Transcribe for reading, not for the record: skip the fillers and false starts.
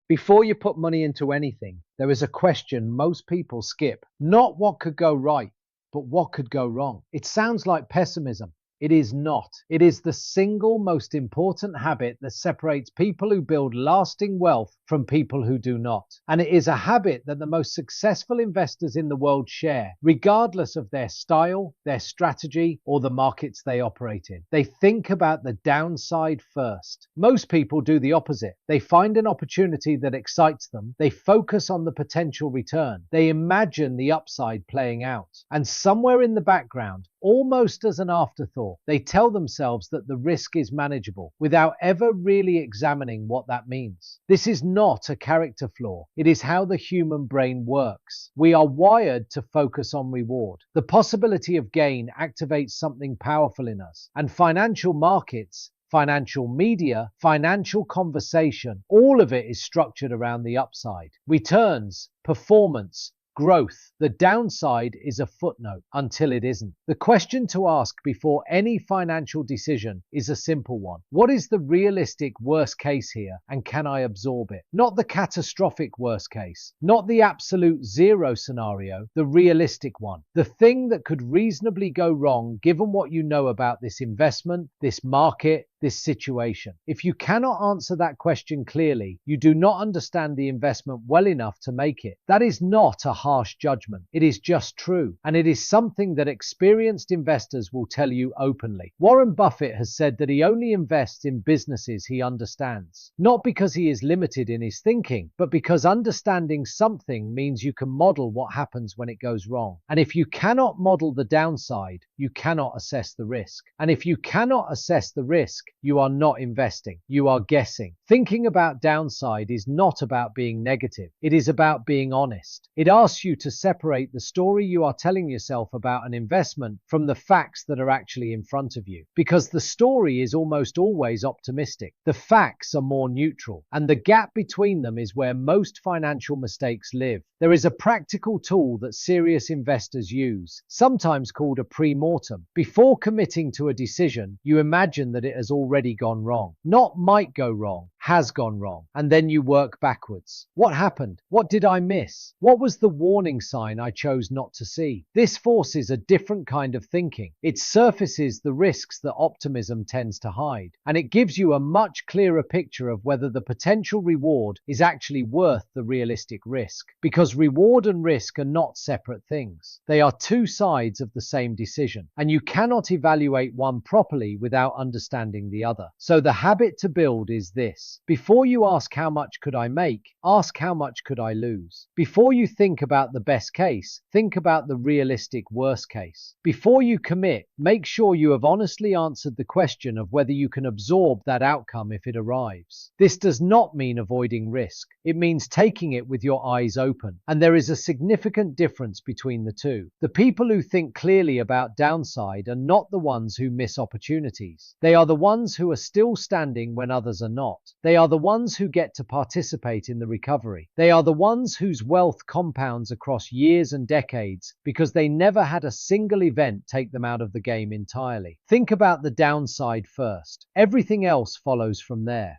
Before you put money into anything, there is a question most people skip. Not what could go right, but what could go wrong. It sounds like pessimism. It is not. It is the single most important habit that separates people who build lasting wealth from people who do not. And it is a habit that the most successful investors in the world share, regardless of their style, their strategy, or the markets they operate in. They think about the downside first. Most people do the opposite. They find an opportunity that excites them. They focus on the potential return. They imagine the upside playing out. And somewhere in the background, almost as an afterthought, they tell themselves that the risk is manageable without ever really examining what that means. This is not a character flaw. It is how the human brain works. We are wired to focus on reward. The possibility of gain activates something powerful in us, and financial markets, financial media, financial conversation, all of it is structured around the upside. Returns, performance, growth. The downside is a footnote until it isn't. The question to ask before any financial decision is a simple one. What is the realistic worst case here, and can I absorb it? Not the catastrophic worst case, not the absolute zero scenario, the realistic one. The thing that could reasonably go wrong given what you know about this investment, this market, this situation. If you cannot answer that question clearly, you do not understand the investment well enough to make it. That is not a harsh judgment. It is just true. And it is something that experienced investors will tell you openly. Warren Buffett has said that he only invests in businesses he understands. Not because he is limited in his thinking, but because understanding something means you can model what happens when it goes wrong. And if you cannot model the downside, you cannot assess the risk. And if you cannot assess the risk, you are not investing. You are guessing. Thinking about downside is not about being negative. It is about being honest. It asks you to separate the story you are telling yourself about an investment from the facts that are actually in front of you. Because the story is almost always optimistic. The facts are more neutral. And the gap between them is where most financial mistakes live. There is a practical tool that serious investors use, sometimes called a pre-mortem. Before committing to a decision, you imagine that it has already gone wrong. Not might go wrong, has gone wrong. And then you work backwards. What happened? What did I miss? What was the warning sign I chose not to see? This forces a different kind of thinking. It surfaces the risks that optimism tends to hide. And it gives you a much clearer picture of whether the potential reward is actually worth the realistic risk. Because reward and risk are not separate things. They are two sides of the same decision. And you cannot evaluate one properly without understanding the other. So the habit to build is this. Before you ask how much could I make, ask how much could I lose. Before you think about the best case, think about the realistic worst case. Before you commit, make sure you have honestly answered the question of whether you can absorb that outcome if it arrives. This does not mean avoiding risk. It means taking it with your eyes open. And there is a significant difference between the two. The people who think clearly about downside are not the ones who miss opportunities. They are the ones who are still standing when others are not. They are the ones who get to participate in the recovery. They are the ones whose wealth compounds across years and decades because they never had a single event take them out of the game entirely. Think about the downside first. Everything else follows from there.